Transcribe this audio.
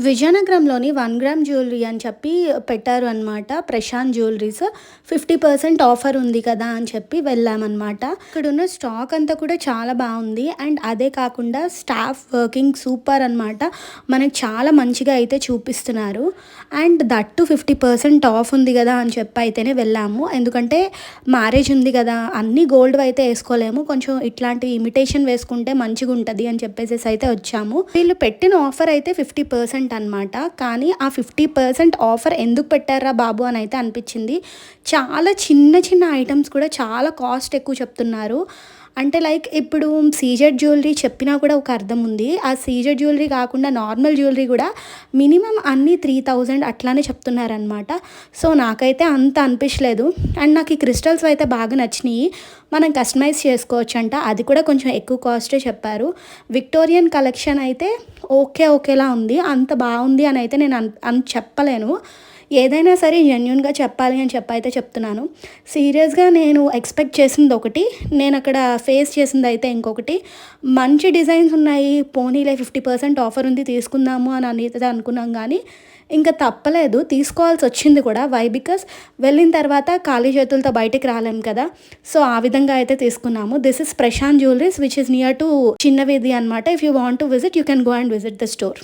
విజయనగరంలోని 1 gram jewellery అని చెప్పి పెట్టారు అనమాట. ప్రశాంత్ జ్యువెలరీస్ 50% ఆఫర్ ఉంది కదా అని చెప్పి వెళ్ళామన్నమాట. ఇక్కడున్న స్టాక్ అంతా కూడా చాలా బాగుంది. అండ్ అదే కాకుండా స్టాఫ్ వర్కింగ్ సూపర్ అనమాట. మనకి చాలా మంచిగా అయితే చూపిస్తున్నారు. అండ్ దట్టు 50% ఆఫ్ ఉంది కదా అని చెప్పి అయితేనే వెళ్ళాము. ఎందుకంటే మ్యారేజ్ ఉంది కదా, అన్ని గోల్డ్ అయితే వేసుకోలేము, కొంచెం ఇట్లాంటి ఇమిటేషన్ వేసుకుంటే మంచిగా ఉంటుంది అని చెప్పేసి అయితే వచ్చాము. వీళ్ళు పెట్టిన ఆఫర్ అయితే 50% అనమాట. కానీ ఆ 50% ఆఫర్ ఎందుకు పెట్టారా బాబు అని అయితే అనిపించింది. చాలా చిన్న చిన్న ఐటమ్స్ కూడా చాలా కాస్ట్ ఎక్కువ చెప్తున్నారు. అంటే లైక్ ఇప్పుడు సీజెడ్ జ్యువెలరీ చెప్పినా కూడా ఒక అర్థం ఉంది. ఆ సీజెడ్ జ్యువెలరీ కాకుండా నార్మల్ జ్యువెలరీ కూడా మినిమం అన్నీ 3000 అట్లానే చెప్తున్నారనమాట. సో నాకైతే అంత అనిపించలేదు. అండ్ నాకు ఈ క్రిస్టల్స్ అయితే బాగా నచ్చినాయి. మనం కస్టమైజ్ చేసుకోవచ్చు అంట, అది కూడా కొంచెం ఎక్కువ కాస్టే చెప్పారు. విక్టోరియన్ కలెక్షన్ అయితే ఓకేలా ఉంది. అంత బాగుంది అని అయితే నేను చెప్పలేను. ఏదైనా సరే జెన్యూన్గా చెప్పాలి అని అయితే చెప్తున్నాను. సీరియస్గా నేను ఎక్స్పెక్ట్ చేసింది ఒకటి, నేను అక్కడ ఫేస్ చేసింది అయితే ఇంకొకటి. మంచి డిజైన్స్ ఉన్నాయి, పోనీలే 50% ఆఫర్ ఉంది తీసుకుందాము అని అయితే అనుకున్నాం. కానీ ఇంకా తప్పలేదు, తీసుకోవాల్సి వచ్చింది కూడా. వై? బికాస్ వెళ్ళిన తర్వాత ఖాళీ చేతులతో బయటికి రాలేం కదా. సో ఆ విధంగా అయితే తీసుకున్నాము. This is Prashant jewellers which is near to చిన్న వీధి అనమాట. If you want to visit you can go and visit the store.